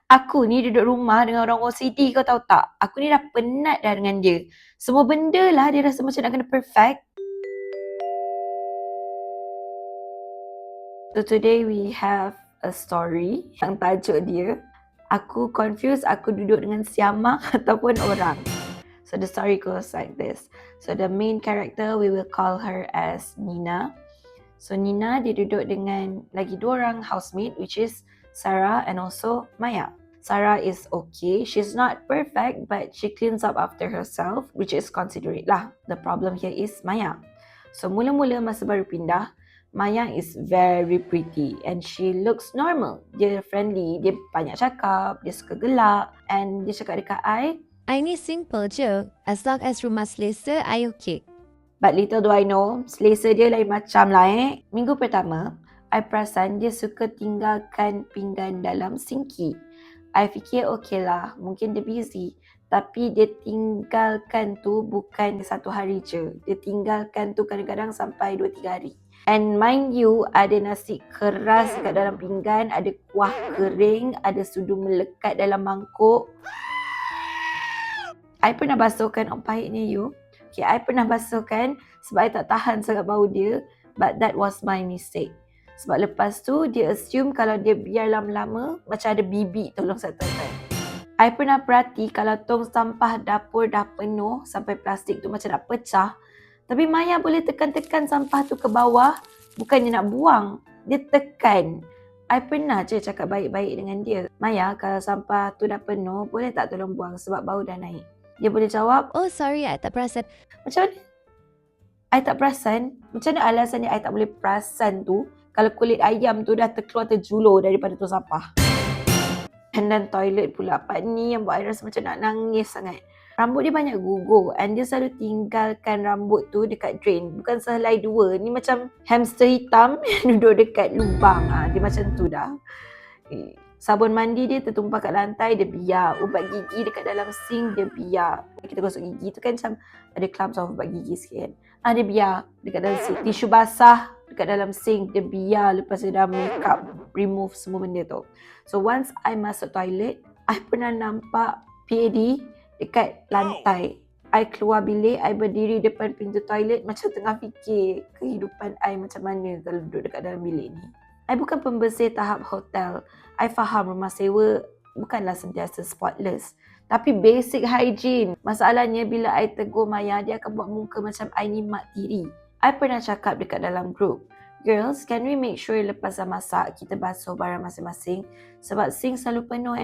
Aku ni duduk rumah dengan orang OCD, kau tahu tak? Aku ni dah penat dah dengan dia. Semua benda lah dia rasa macam nak kena perfect. So today we have a story yang tajuk dia, aku confused aku duduk dengan siamang ataupun orang. So the story goes like this. So the main character, we will call her as Nina. So Nina dia duduk dengan lagi dua orang housemate, which is Sarah and also Maya. Sarah is okay. She's not perfect, but she cleans up after herself, which is considerate lah. The problem here is Maya. So mula-mula masa baru pindah, Maya is very pretty and she looks normal. Dia friendly, dia banyak cakap, dia suka gelak, and dia cakap dekat I ni simple je. As long as rumah selesa, I okay. But little do I know, selesa dia lain macam lah Minggu pertama, I perasan dia suka tinggalkan pinggan dalam sinki. I fikir okay lah, mungkin dia busy. Tapi dia tinggalkan tu bukan satu hari je. Dia tinggalkan tu kadang-kadang sampai 2-3 hari. And mind you, ada nasi keras kat dalam pinggan, ada kuah kering, ada sudu melekat dalam mangkuk. I pernah basuhkan, pahitnya you. Okay, I pernah basuhkan sebab I tak tahan sangat bau dia. But that was my mistake. Sebab lepas tu, dia assume kalau dia biar lama-lama, macam ada bibik tolong settlekan. I pernah perhati kalau tong sampah dapur dah penuh sampai plastik tu macam nak pecah. Tapi Maya boleh tekan-tekan sampah tu ke bawah, bukannya nak buang. Dia tekan. I pernah je cakap baik-baik dengan dia. Maya, kalau sampah tu dah penuh, boleh tak tolong buang sebab bau dah naik? Dia boleh jawab, Oh sorry, I tak perasan. macam mana? I tak perasan? Macam mana alasan dia I tak boleh perasan tu kalau kulit ayam tu dah terjulur daripada tu sampah? And then toilet pula. Part ni yang buat I rasa macam nak nangis sangat. Rambut dia banyak gugur and dia selalu tinggalkan rambut tu dekat drain. Bukan sehelai dua. Ni macam hamster hitam yang duduk dekat lubang. Dia macam tu dah. Sabun mandi dia tertumpah kat lantai, dia biar. Ubat gigi dekat dalam sink, dia biar. Kita gosok gigi tu kan macam ada clumps of ubat gigi sikit kan. Dia biar dekat dalam sink. Tisu basah dekat dalam sink, dia biar lepas dia dah make up, remove semua benda tu. So once I masuk toilet, I pernah nampak PAD dekat lantai. I keluar bilik, I berdiri depan pintu toilet macam tengah fikir kehidupan I macam mana kalau duduk dekat dalam bilik ni. I bukan pembersih tahap hotel. I faham rumah sewa bukanlah sentiasa spotless. Tapi basic hygiene. Masalahnya bila I tegur Maya, dia akan buat muka macam I ni mak tiri. I pernah cakap dekat dalam group, girls, can we make sure lepas dah masak, kita basuh barang masing-masing? Sebab sink selalu penuh